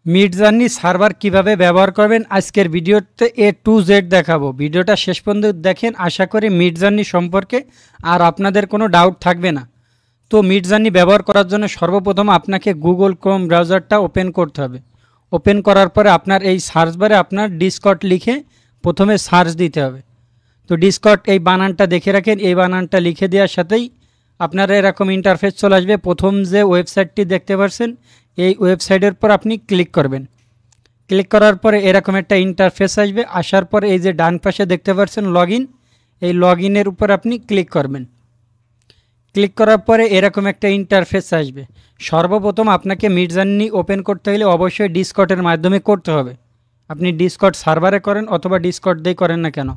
Midjourney server কিভাবে ব্যবহার করবেন আজকের ভিডিওতে এ টু জেড দেখাবো। ভিডিওটা শেষ পর্যন্ত দেখেন, আশা করি মিডজার্নি সম্পর্কে আর আপনাদের কোনো ডাউট থাকবে না। তো মিডজার্নি ব্যবহার করার জন্য সর্বপ্রথম আপনাকে গুগল ক্রোম ব্রাউজারটা ওপেন করতে হবে। ওপেন করার পরে আপনার এই সার্চ বারে আপনার ডিসকর্ড লিখে প্রথমে সার্চ দিতে হবে। তো ডিসকর্ড এই বানানটা দেখে রাখেন, এই বানানটা লিখে দেওয়ার সাথেই আপনার এরকম ইন্টারফেস চলে আসবে। প্রথম যে ওয়েবসাইটটি দেখতে পাচ্ছেন এই ওয়েবসাইটের পর আপনি ক্লিক করবেন। ক্লিক করার পরে এরকম একটা ইন্টারফেস আসবে। আসার পর এই যে ডান পাশে দেখতে পাচ্ছেন লগইন, এই লগইনের উপর আপনি ক্লিক করবেন। ক্লিক করার পরে এরকম একটা ইন্টারফেস আসবে। সর্বপ্রথম আপনাকে মিডজার্নি ওপেন করতে হলে অবশ্যই ডিসকর্ডের মাধ্যমে করতে হবে। আপনি ডিসকর্ড সার্ভারে করেন অথবা ডিসকর্ড দিয়ে করেন না কেন।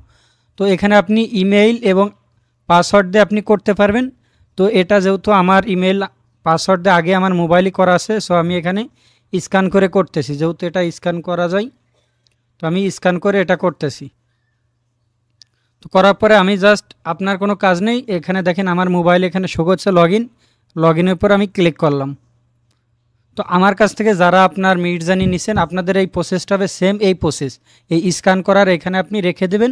তো এখানে আপনি ইমেইল এবং পাসওয়ার্ড দিয়ে আপনি করতে পারবেন। তো এটা যেহেতু আমার ইমেল পাসওয়ার্ড দিয়ে আগে আমার মোবাইলই করা আছে, সো আমি এখানে স্ক্যান করে করতেছি। যেহেতু এটা স্ক্যান করা যায়, তো আমি স্ক্যান করে এটা করতেছি। তো করার পরে আমি জাস্ট, আপনার কোনো কাজ নেই, এখানে দেখেন আমার মোবাইল এখানে শো করছে লগইনের উপর আমি ক্লিক করলাম। তো আমার কাছ থেকে যারা আপনার মিডজার্নি নিছেন আপনাদের এই প্রসেসটা হবে সেম এই প্রসেস। এই স্ক্যান করার এখানে আপনি রেখে দেবেন।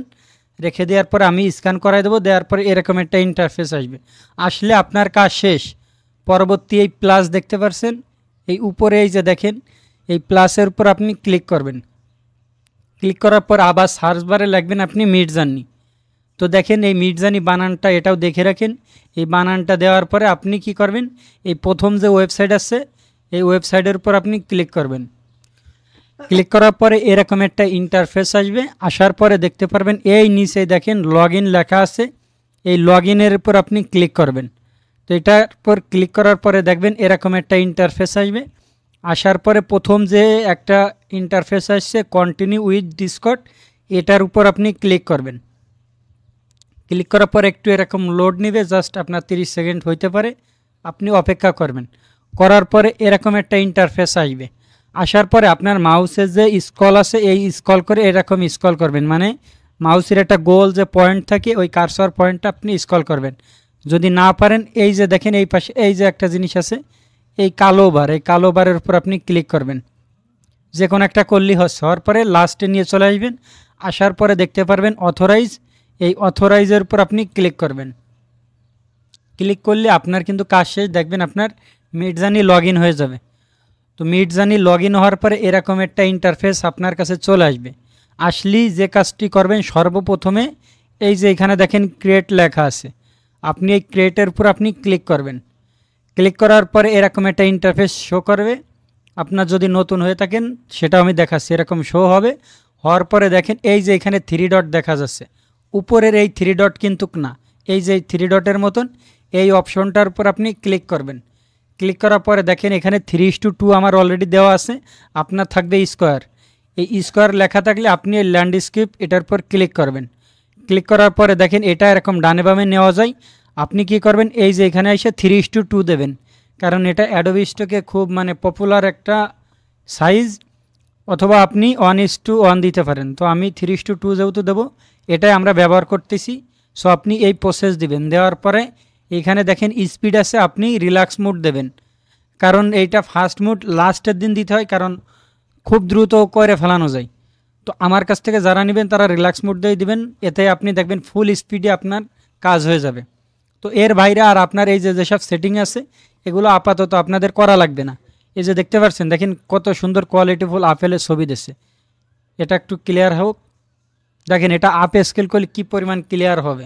রেখে দেওয়ার পরে আমি স্ক্যান করাই দেবো। দেওয়ার পরে এরকম একটা ইন্টারফেস আসবে। আসলে আপনার কাজ শেষ। পরবর্তী এই প্লাস দেখতে পাচ্ছেন, এই উপরে এই যে দেখেন এই প্লাসের উপর আপনি ক্লিক করবেন। ক্লিক করার পর আবার সার্চ বারে লিখবেন আপনি মিডজার্নি। তো দেখেন এই মিডজার্নি বানানটা এটাও দেখে রাখেন। এই বানানটা দেওয়ার পরে আপনি কি করবেন, এই প্রথম যে ওয়েবসাইট আছে এই ওয়েবসাইটের উপর আপনি ক্লিক করবেন। ক্লিক করার পরে এরকম একটা ইন্টারফেস আসবে। আসার পরে দেখতে পারবেন এই নিচে দেখেন লগইন লেখা আছে, এই লগইনের উপর আপনি ক্লিক করবেন। তো এটার পর ক্লিক করার পরে দেখবেন এরকম একটা ইন্টারফেস আসবে। আসার পরে প্রথম যে একটা ইন্টারফেস আসছে কন্টিনিউ উইথ ডিসকর্ড, এটার উপর আপনি ক্লিক করবেন। ক্লিক করার পর একটু এরকম লোড নেবে, জাস্ট আপনার 30 সেকেন্ড হইতে পারে, আপনি অপেক্ষা করবেন। করার পরে এরকম একটা ইন্টারফেস আসবে। আসার পরে আপনার মাউসের যে স্ক্রল আছে এই স্ক্রল করে এরকম স্ক্রল করবেন, মানে মাউসের একটা গোল যে পয়েন্ট থাকে ওই কার্সর পয়েন্টটা আপনি স্ক্রল করবেন। যদি না পারেন এই যে দেখেন এই পাশে এই যে একটা জিনিস আছে এই কালো বার, এই কালো বারের উপর আপনি ক্লিক করবেন। যে কোনো একটা করলেই হচ্ছে। হওয়ার পরে লাস্টে নিয়ে চলে আসবেন। আসার পরে দেখতে পারবেন অথরাইজ, এই অথরাইজের উপর আপনি ক্লিক করবেন। ক্লিক করলে আপনার কিন্তু কাজ শেষ। দেখবেন আপনার মিডজার্নি লগইন হয়ে যাবে। তো মিডজার্নি লগইন হওয়ার পরে এরকম একটা ইন্টারফেস আপনার কাছে চলে আসবে। আসলেই যে কাজটি করবেন সর্বপ্রথমে এই যে এখানে দেখেন ক্রিয়েট লেখা আছে, আপনি এই ক্রিয়েটের উপর আপনি ক্লিক করবেন। ক্লিক করার পরে এরকম একটা ইন্টারফেস শো করবে। আপনার যদি নতুন হয়ে থাকেন সেটাও আমি দেখাচ্ছি, এরকম শো হবে। হওয়ার পরে দেখেন এই যে এখানে 3 ডট দেখা যাচ্ছে, উপরের এই 3 ডট কিন্তু না, এই যে 3 ডটের মতন এই অপশনটার উপর আপনি ক্লিক করবেন। ক্লিক করার পরে দেখেন এখানে 3:2 আমার অলরেডি দেওয়া আছে, আপনার থাকবে স্কোয়ার। এই স্কোয়ার লেখা থাকলে আপনি এই ল্যান্ডস্কেপ এটার উপর ক্লিক করবেন। ক্লিক করার পরে দেখেন এটা এরকম ডানে বামে নেওয়া যায়। আপনি কি করবেন, এই যে এখানে এসে 3:2 দেবেন, কারণ এটা অ্যাডোবি স্টকে খুব মানে পপুলার একটা সাইজ। অথবা আপনি 1:1 দিতে পারেন। তো আমি 3:2 যেহেতু দেবো, এটাই আমরা ব্যবহার করতেছি। সো আপনি এই প্রসেস দিবেন। দেওয়ার পরে এখানে দেখেন স্পিড আছে, আপনি রিল্যাক্স মোড দেবেন, কারণ এইটা ফাস্ট মোড লাস্টের দিন দিতে হয়, কারণ খুব দ্রুত করে ফেলানো যায়। তো আমার কাছ থেকে যারা নেবেন তারা রিল্যাক্স মোড দিয়ে দিবেন, এতে আপনি দেখবেন ফুল স্পিডে আপনার কাজ হয়ে যাবে। তো এর বাইরে আর আপনার এই যে যেসব সেটিং আছে এগুলো আপাতত আপনাদের করা লাগবে না। এই যে দেখতে পাচ্ছেন দেখেন কত সুন্দর কোয়ালিটিফুল আপেলের ছবি দিচ্ছে। এটা একটু ক্লিয়ার হোক, দেখেন এটা আপ স্কেল করলে কী পরিমাণ ক্লিয়ার হবে।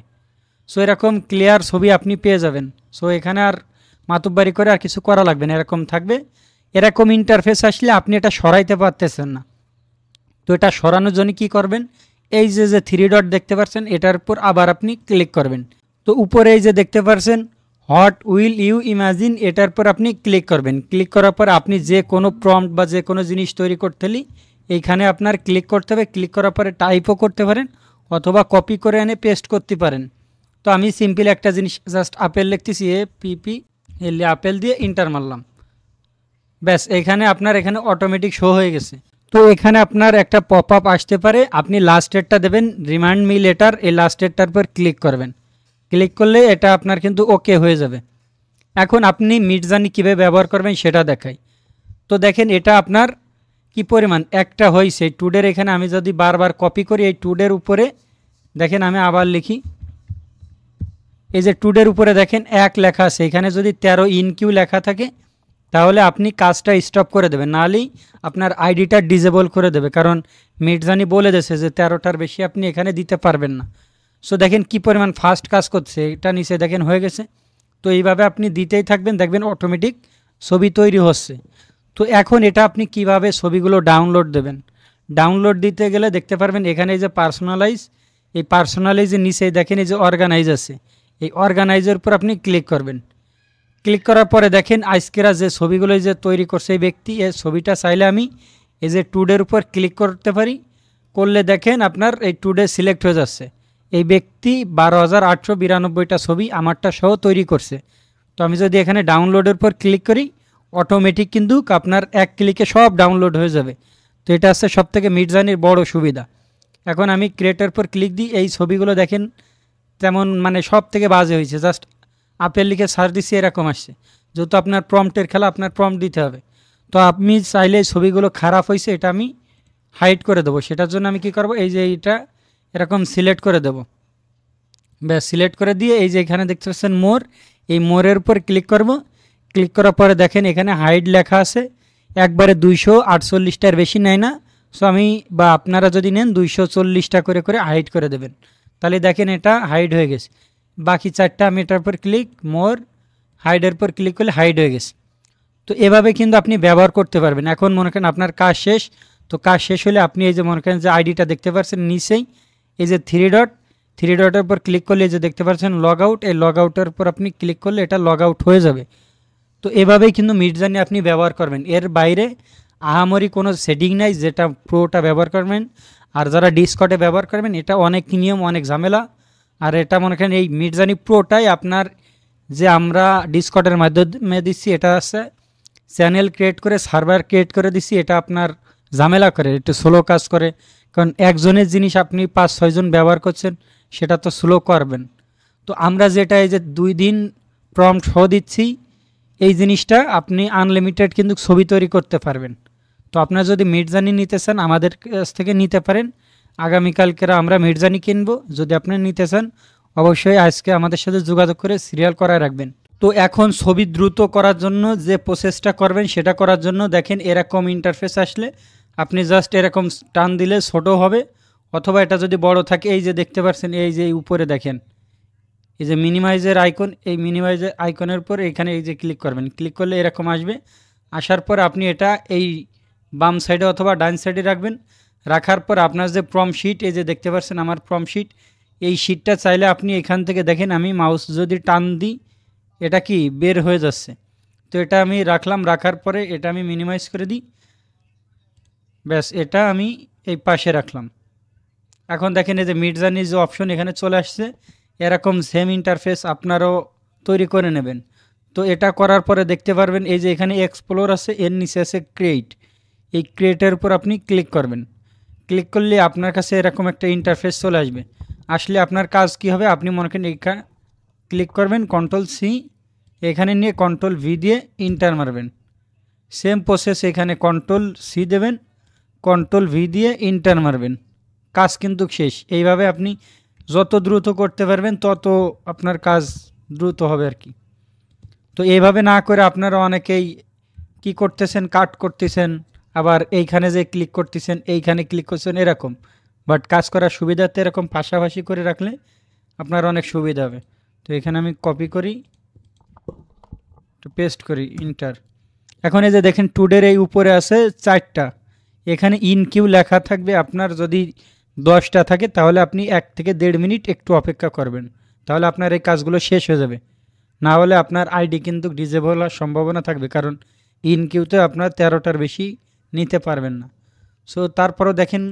সো এরকম ক্লিয়ার ছবি আপনি পেয়ে যাবেন। সো এখানে আর মাতুব্বারি করে আর কিছু করা লাগবে না, এরকম থাকবে। এরকম ইন্টারফেস আসলে আপনি এটা সরাইতে পারতেছেন না। তো এটা সরানোর জন্য কী করবেন, এই যে 3 ডট দেখতে পাচ্ছেন এটার উপর আবার আপনি ক্লিক করবেন। তো উপরে এই যে দেখতে পাচ্ছেন হোয়াট উইল ইউ ইমাজিন, এটার পর আপনি ক্লিক করবেন। ক্লিক করার পর আপনি যে কোনো প্রম্পট বা যে কোনো জিনিস তৈরি করতে হলে এইখানে আপনার ক্লিক করতে হবে। ক্লিক করার পরে টাইপও করতে পারেন অথবা কপি করে এনে পেস্ট করতে পারেন। তো আমি সিম্পল একটা জিনিস জাস্ট আপেল লিখতেছি, আপেল দিয়ে ইন্টার মারলাম, ব্যাস এখানে আপনার এখানে অটোমেটিক শো হয়ে গেছে। তো এখানে আপনার একটা পপ আপ আসতে পারে, আপনি লাস্ট ডেটটা দেবেন রিমাইন্ড মি লেটার, এই লাস্ট ডেটটার পর ক্লিক করবেন। ক্লিক করলে এটা আপনার কিন্তু ওকে হয়ে যাবে। এখন আপনি মিডজার্নি কীভাবে ব্যবহার করবেন সেটা দেখাই। তো দেখেন এটা আপনার কি পরিমাণ একটা হয়েছে টুডের। এখানে আমি যদি বারবার কপি করি এই টুডের উপরে দেখেন, আমি আবার লিখি, এই যে টুডের উপরে দেখেন 1 লেখা আছে, এখানে যদি 13 ইন কিউ লেখা থাকে তাহলে আপনি কাজটা স্টপ করে দেবেন, নাহলেই আপনার আইডিটা ডিজেবল করে দেবে, কারণ মিডজার্নি বলে দিয়েছে যে 13টার বেশি আপনি এখানে দিতে পারবেন না। সো দেখেন কি পরিমাণ ফাস্ট কাজ করছে, এটা নিচে দেখেন হয়ে গেছে। তো এইভাবে আপনি দিতেই থাকবেন, দেখবেন অটোমেটিক ছবি তৈরি হচ্ছে। তো এখন এটা আপনি কিভাবে ছবিগুলো ডাউনলোড দেবেন, ডাউনলোড দিতে গেলে দেখতে পারবেন এখানে এই যে পার্সোনালাইজ, এই পার্সোনালাইজের নিচে দেখেন এই যে অর্গানাইজ আছে, এই অর্গানাইজের উপর আপনি ক্লিক করবেন। ক্লিক করার পরে দেখেন আজকেরা যে ছবিগুলো যে তৈরি করছে এই ব্যক্তি, এই ছবিটা চাইলে আমি এই যে টুডের উপর ক্লিক করতে পারি, করলে দেখেন আপনার এই টুডে সিলেক্ট হয়ে যাচ্ছে। এই ব্যক্তি 12,892টা ছবি আমারটা সহ তৈরি করছে। তো আমি যদি এখানে ডাউনলোডের উপর ক্লিক করি অটোমেটিক কিন্তু আপনার এক ক্লিকে সব ডাউনলোড হয়ে যাবে। তো এটা হচ্ছে সবথেকে মিডজার্নির বড় সুবিধা। এখন আমি ক্রিয়েটের উপর ক্লিক দিই, এই ছবিগুলো দেখেন তেমন মানে সব থেকে বাজে হয়েছে, জাস্ট আপেল লিখে সার্চ দিচ্ছি এরকম আসছে, যেহেতু আপনার প্রম্পটের খেলা আপনার প্রম্পট দিতে হবে। তো আপনি চাইলে ছবিগুলো খারাপ হয়েছে এটা আমি হাইড করে দেবো, সেটার জন্য আমি কি করব, এই যে এইটা এরকম সিলেক্ট করে দেব, ব্যাস সিলেক্ট করে দিয়ে এই যে এখানে দেখতে পাচ্ছেন মোর, এই মোরের উপর ক্লিক করব। ক্লিক করার পরে দেখেন এখানে হাইড লেখা আছে, একবারে 248টার বেশি নেয় না। সো আমি বা আপনারা যদি নেন 240টা করে করে হাইড করে দেবেন, তাহলে দেখেন এটা হাইড হয়ে গেছে। বাকি 4টা আমি এটার উপর ক্লিক, মোর, হাইডের উপর ক্লিক করলে হাইড হয়ে গেছে। তো এভাবে কিন্তু আপনি ব্যবহার করতে পারবেন। এখন মনে করেন আপনার কাজ শেষ, তো কাজ শেষ হলে আপনি এই যে মনে করেন যে আইডিটা দেখতে পাচ্ছেন নিচেই এই যে থ্রি ডটের উপর ক্লিক করলে এই যে দেখতে পাচ্ছেন লগ আউট, এই লগ আউটের উপর আপনি ক্লিক করলে এটা লগ আউট হয়ে যাবে। তো এভাবেই কিন্তু মিডজার্নি আপনি ব্যবহার করবেন, এর বাইরে আহামরি কোনো সেটিং নাই যেটা প্রোটা ব্যবহার করবেন। আর যারা ডিসকর্ডে ব্যবহার করবেন এটা অনেক নিয়ম, অনেক ঝামেলা। আর এটা মনে করেন এই মিডজার্নি প্রোটাই আপনার যে আমরা ডিসকর্ডের মাধ্যমে দিচ্ছি, এটা আছে চ্যানেল ক্রিয়েট করে সার্ভার ক্রিয়েট করে দিচ্ছি, এটা আপনার ঝামেলা করে, একটু স্লো কাজ করে, কারণ একজনের জিনিস আপনি 5-6 জন ব্যবহার করছেন, সেটা তো স্লো করবেন। তো আমরা যেটা এই যে 2 দিন প্রম্পট সহ দিচ্ছি, এই জিনিসটা আপনি আনলিমিটেড কিন্তু ছবি তৈরি করতে পারবেন। তো আপনারা যদি মিডজার্নি নিতে চান আমাদের কাছ থেকে নিতে পারেন, আগামীকালকেরা আমরা মিডজার্নি কিনবো। যদি আপনারা নিতে চান অবশ্যই আজকে আমাদের সাথে যোগাযোগ করে সিরিয়াল করায় রাখবেন। তো এখন ছবি দ্রুত করার জন্য যে প্রসেসটা করবেন সেটা করার জন্য দেখেন এরকম ইন্টারফেস আসলে আপনি জাস্ট এরকম টান দিলে ছোট হবে, অথবা এটা যদি বড় থাকে এই যে দেখতে পাচ্ছেন এই যে উপরে দেখেন এই যে মিনিমাইজের আইকন, এই মিনিমাইজের আইকনের উপর এখানে এই যে ক্লিক করবেন, ক্লিক করলে এরকম আসবে। আসার পর আপনি এটা এই বাম সাইডে অথবা ডান সাইডে রাখবেন। রাখার পর আপনার যে প্রম্পট শিট, এই যে দেখতে পাচ্ছেন আমার প্রম্পট শিট, এই শিটটা চাইলে আপনি এখান থেকে দেখেন আমি মাউস যদি টান দিই এটা কি বের হয়ে যাচ্ছে। তো এটা আমি রাখলাম, রাখার পরে এটা আমি মিনিমাইজ করে দিই, ব্যাস এটা আমি এই পাশে রাখলাম। এখন দেখেন এই যে মিডজার্নি যে অপশন এখানে চলে আসছে, এরকম সেম ইন্টারফেস আপনারাও তৈরি করে নেবেন। তো এটা করার পরে দেখতে পারবেন এই যে এখানে এক্সপ্লোর আছে, এর নিচে আছে ক্রিয়েট, এই ক্রিয়েটের উপর আপনি ক্লিক করবেন। ক্লিক করলে আপনার কাছে এরকম একটা ইন্টারফেস চলে আসবে। আসলে আপনার কাজ কি হবে, আপনি মনে করেন এখানে ক্লিক করবেন, কন্ট্রোল-C, এখানে নিয়ে কন্ট্রোল-V দিয়ে ইন্টার মারবেন। সেম প্রসেস এখানে কন্ট্রোল-C দেবেন, কন্ট্রোল-V দিয়ে ইন্টার মারবেন, কাজ কিন্তু শেষ। এইভাবে আপনি যত দ্রুত করতে পারবেন তত আপনার কাজ দ্রুত হবে আর কি। তো এইভাবে না করে আপনারা অনেকেই কি করতেছেন, কাট করতেছেন, আবার এইখানে যে ক্লিক করতেছেন এইখানে ক্লিক করছেন এরকম, বাট কাজ করার সুবিধাতে এরকম পাশাপাশি করে রাখলে আপনার অনেক সুবিধা হবে। তো এখানে আমি কপি করি, তো পেস্ট করি, ইন্টার। এখন এই যে দেখেন টুডের এই উপরে আছে 4টা, এখানে ইন কিউ লেখা থাকবে। আপনার যদি 10টা থাকে তাহলে আপনি 1 থেকে 1.5 মিনিট একটু অপেক্ষা করবেন, তাহলে আপনার এই কাজগুলো শেষ হয়ে যাবে। না হলে আপনার আইডি কিন্তু ডিজেবল হওয়ার সম্ভাবনা থাকবে, কারণ ইন কিউতে আপনার 13টার বেশি নিতে পারবেন না। সো তারপরও দেখেন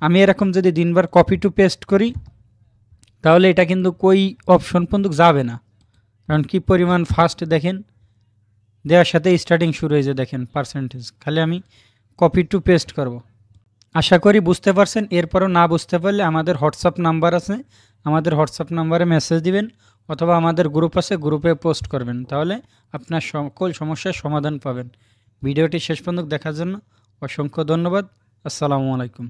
আমি এরকম যদি দিনবার কপি টু পেস্ট করি তাহলে এটা কিন্তু কই অপশন পর্যন্ত যাবে না, কারণ কি পরিমাণ ফাস্ট দেখেন, দেওয়ার সাথে স্টার্টিং শুরু হয়েছে দেখেন পার্সেন্টেজ। খালি আমি কপি টু পেস্ট করব। আশা করি বুঝতে পারছেন। এরপরও না বুঝতে পারলে আমাদের হোয়াটসঅ্যাপ নাম্বার আছে, আমাদের হোয়াটসঅ্যাপ নাম্বারে মেসেজ দিবেন, অথবা আমাদের গ্রুপ আছে গ্রুপে পোস্ট করবেন, তাহলে আপনার সকল সমস্যার সমাধান পাবেন। ভিডিওটি শেষ পর্যন্ত দেখার জন্য অসংখ্য ধন্যবাদ। আসসালামু আলাইকুম।